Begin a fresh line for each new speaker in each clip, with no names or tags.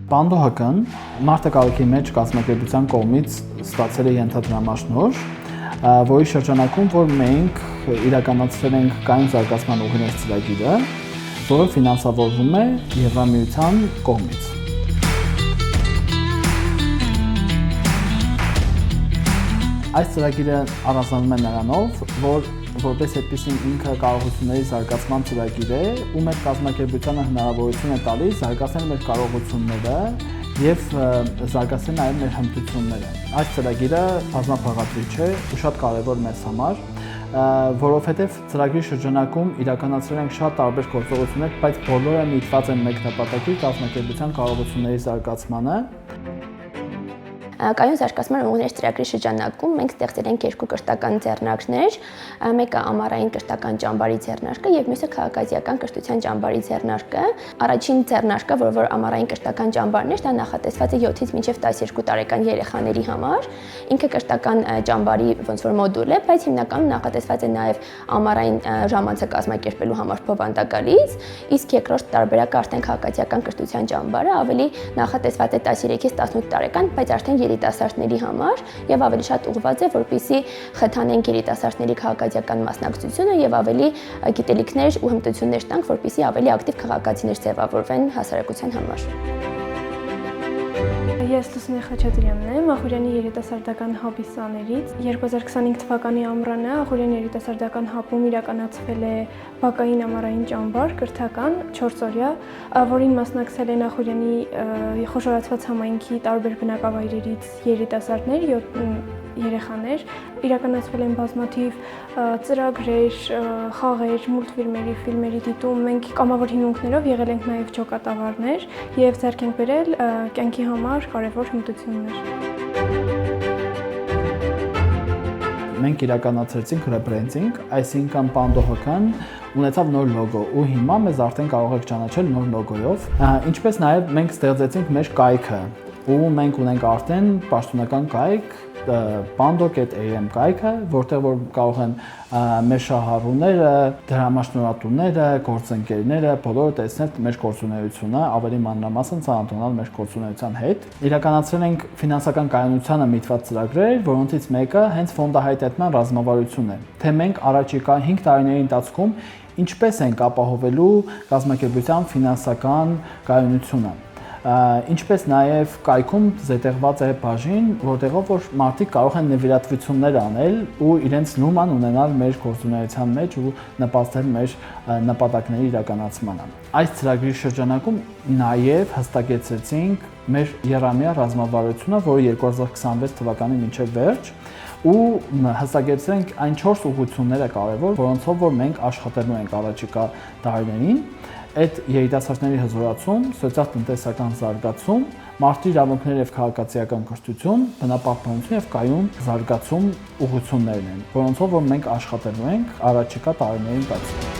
Պանդո ՀԿ-ն մարտակառույցի մեջ կազմակերպության կողմից ստացել է ենթադրամաշնորհ, որի շրջանակում որ մենք իրականացրել ենք կայուն զարգացման ուղիներ ծրագիրը, որը ֆինանսավորվում է Եվրամիության կողմից։ Այս ծրագիրը առանձնանում է նրանով, որ որպես այդպիսին ինքը կարողությունների զարգացման ծրագիր է, ու մեր կազմակերպությանը հնարավորություն է տալիս զարգացնել մեր կարողությունները եւ զարգացնել նաեւ մեր հմտությունները։ Այս ծրագիրը բազմապարակիչ է ու շատ կարեւոր մեզ համար, որովհետեւ ծրագրի շրջանակում իրականացրել ենք շատ տարբեր գործողություններ, բայց բոլորը միտված են մեկ նպատակի կազմակերպության կարողությունների զարգացմանը։
Կայուն զարգացման ուղիներ ծրագրի շրջանակում մենք ստեղծել ենք երկու կրթական ձեռնարկներ, մեկը ամառային կրթական ճամբարի ձեռնարկը եւ մյուսը քաղաքացիական կրթության ճամբարի ձեռնարկը։ Առաջին ձեռնարկը, որ ամառային կրթական ճամբարն է, դա նախատեսված է 7-ից մինչև 12 տարեկան երեխաների համար։ Ինքը կրթական ճամբարի ոնց որ մոդուլ է, բայց հիմնականում նախատեսված է նաեւ ամառային ժամանցը կազմակերպելու համար փոխվանդակալից, իսկ երկրորդ տարբերակը արդեն քաղաքացիական կրթության ճամբարը ավելի նախատեսված է 13-ից 18 տարեկան, բայց արդեն երիտասարդների համար եւ ավելի շատ ուղղված է, որպեսզի խթանենք երիտասարդների քաղաքացիական մասնակցությունը եւ ավելի գիտելիքներ ու հմտություններ տանք, որպեսզի ավելի ակտիվ քաղաքացիներ ձևավորվեն հասարակության համար։
Ես Լուսինե Խաչատրյանն եմ, Ախուրյանի երիտասարդական հաբի սաներից։ 2025 թվականի ամռանը Ախուրյանի երիտասարդական հաբում իրականացվել է բակային ամառային ճամբար կրթական 4 օրյա, որին մասնակցել են Ախուրյանի խոշորացված համայնքի տարբեր բնակավայրերից երիտասարդներ, երեխաներ, իրականացվել են բազմաթիվ ծրագրեր, խաղեր, մուլտֆիլմերի, ֆիլմերի դիտում, մենք կամավոր հիմունքներով եղել ենք նաև ջոկատավարներ եւ ձեռք ենք բերել կյանքի համար կարևոր հմտություններ։
Մենք իրականացրեցինք ռեբրենդինգ, այսինքն Պանդո ՀԿ-ն ունեցավ նոր լոգո ու հիմա մեզ արդեն կարող եք ճանաչել նոր լոգոյով, ինչպես նաև մենք ստեղծեցինք մեր կայքը ու մենք ունենք արդեն պաշտոնական կայք pando.am կայքը, որտեղ որ կարող են մեր շահառուները, դրամաշնորհատուները, գործընկերները բոլորը տեսնել մեր գործունեությունը, ավելի մանրամասն ծանոթանալ մեր գործունեության հետ։ Իրականացրել ենք ֆինանսական կայունությանը միտված ծրագրեր, որոնցից մեկը հենց ֆոնդահայտման ռազմավարությունն է, թե մենք առաջիկա 5 տարիների ընթացքում ինչպես ենք ապահովելու կազմակերպության ֆինանսական կայունությունը։ Ինչպես նաև կայքում զետեղված է բաժին, որտեղով որ մարդիկ կարող են նվիրատվություններ անել ու իրենց նոման ունենալ մեր գործունեության մեջ ու նպաստել մեր նպատակների իրականացմանը։ Այս ծրագրի շրջանակում նաև հստակեցրեցինք մեր եռամյա ռազմավարությունը, որը 2026 թվականի մինչև վերջ ու հստակեցրենք այն 4 ուղղությունները կարևոր, որոնցով որ մենք աշխատելու ենք առաջիկա տարիներին։ Այդ երիտասարդների հզորացում, սոցիալ-տնտեսական զարգացում, մարդու իրավունքներ եւ քաղաքացիական կրթություն, բնապահպանություն եւ կայուն զարգացում ուղղություններն են, որոնցով որ մենք աշխատելու ենք առաջիկա տարիների ընթացքում։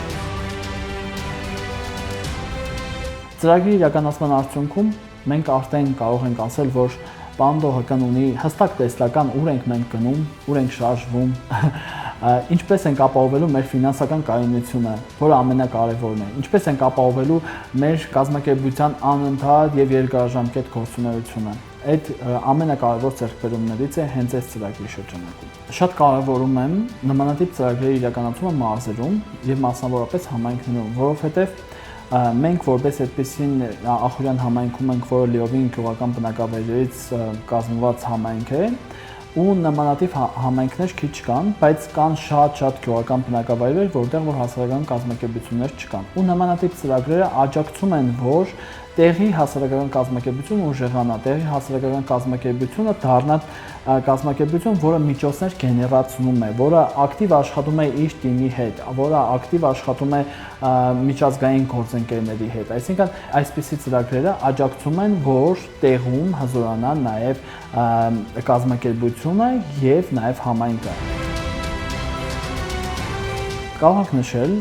Ծրագրի իրականացման արդյունքում մենք արդեն կարող ենք ասել, որ Պանդո ՀԿ-ն ունի հստակ տեսլական ուր ենք մենք գնում, ուր ենք շարժվում, ինչպես ենք ապահովելու մեր ֆինանսական կայունությունը, որը ամենակարևորն է, ինչպես ենք ապահովելու մեր կազմակերպության անընդհատ եւ երկարաժամկետ գործունեությունը։ Այդ ամենակարևոր ձեռքբերումներից է հենց այս ծրագրի շրջանակում։ Շատ կարևորում եմ նմանատիպ ծրագրերի իրականացումը մարզերում եւ մասնավորապես համայնքներում, որովհետեւ մենք որպես այդպեսին Ախուրյան համայնքում ենք, որը լիովին գյուղական բնակավայրերից կազմված համայնք է, ու նմանատիպ համայնքներ քիչ կան, բայց կան շատ գյուղական բնակավայրեր, որտեղ որ հասարակական կազմակերպություններ չկան։ Ու նմանատիպ ծրագրերը աջակցում են, որ տեղի հասարակական կազմակերպությունը ուժեղանա, տեղի հասարակական կազմակերպությունը դառնա կազմակերպություն, որը միջոցներ գեներացնում է, որը ակտիվ աշխատում է իր թիմի հետ, որը ակտիվ աշխատում է միջազգային գործընկերների հետ։ Այսինքն այսպիսի ծրագրերը աջակցում են, որ տեղում հզորանա նաև կազմակերպությունը եւ նաև համայնքը։ Կարող ենք նշել,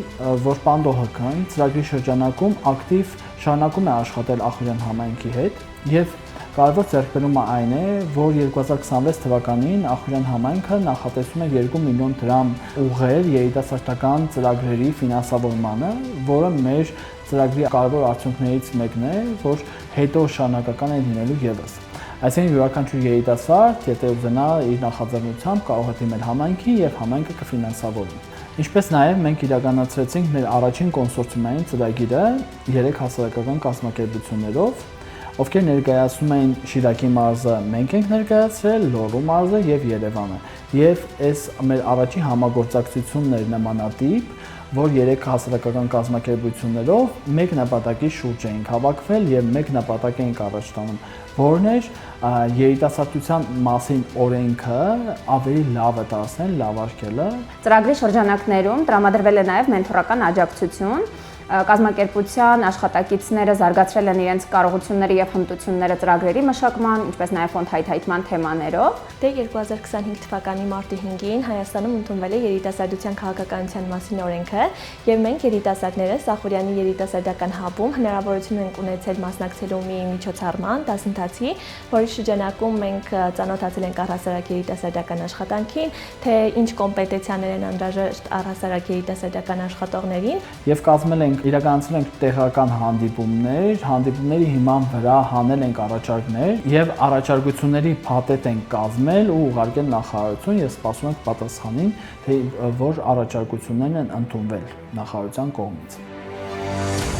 որ Պանդո ՀԿ-ն ծրագրի շրջանակում ակտիվ շարունակում է աշխատել Ախուրյան համայնքի հետ եւ կարևոր ձեռքբերումը այն է, որ 2026 թվականին Ախուրյան համայնքը նախատեսում է 2 միլիոն դրամ ուղղել երիտասարդական ծրագրերի ֆինանսավորմանը, որը մեր ծրագրի կարևոր արդյունքներից մեկն է, որ հետո շարունակական է լինելու եւս։ Այսինքն յուրաքանչյուր երիտասարդ, եթե ուզենա իր նախաձեռնությամբ կարող է դիմել համայնքին եւ համայնքը կֆինանսավորի։ Ինչպես նաեւ մենք իրականացրեցինք մեր առաջին կոնսորցիումային ծրագիրը 3 հասարակական կազմակերպություններով, ովքեր ներկայացնում են Շիրակի մարզը մենք ենք ներկայացրել, Լոռու մարզը եւ Երևանը։ Եվ այս մեր առաջին համագործակցությունն էր նմանատիպ, որ 3 հասարակական կազմակերպություններով մեկ նպատակի շուրջ էինք հավաքվել եւ մեկ նպատակ էինք առաջ տանում, որն էր երիտասարդության մասին օրենքը ավելի լավը դարձնել, լավարկելը։
Ծրագրի շրջանակներում տրամադրվել է նաև մենթորական աջակցություն, կազմակերպության աշխատակիցները զարգացրել են իրենց կարողությունները եւ հմտությունները ծրագրերի մշակման, ինչպես նաև ֆոնդ հայթայթման թեմաներով։
Դե 2025 թվականի մարտի 5-ին Հայաստանում ընդունվել է երիտասարդության քաղաքականության մասին օրենքը, եւ մենք երիտասարդները Սախուրյանի երիտասարդական հաբում հնարավորություն ենք ունեցել մասնակցելու մի միջոցառման, դասընթացի, որի շրջանակում մենք ծանոթացել ենք առհասարակ երիտասարդական աշխատանքին, թե ինչ կոմպետենցիաներ են անհրաժեշտ առհասարակ երիտասարդական աշխատողներին,
եւ կազմել ենք իրականացրել ենք տեղական հանդիպումների հիման վրա հանել ենք առաջարկներ եւ առաջարկությունների փաթեթ ենք կազմել ու ուղարկել նախարարություն եւ սպասում ենք պատասխանին, թե որ առաջարկություններն են ընդունվել նախարարության կողմից։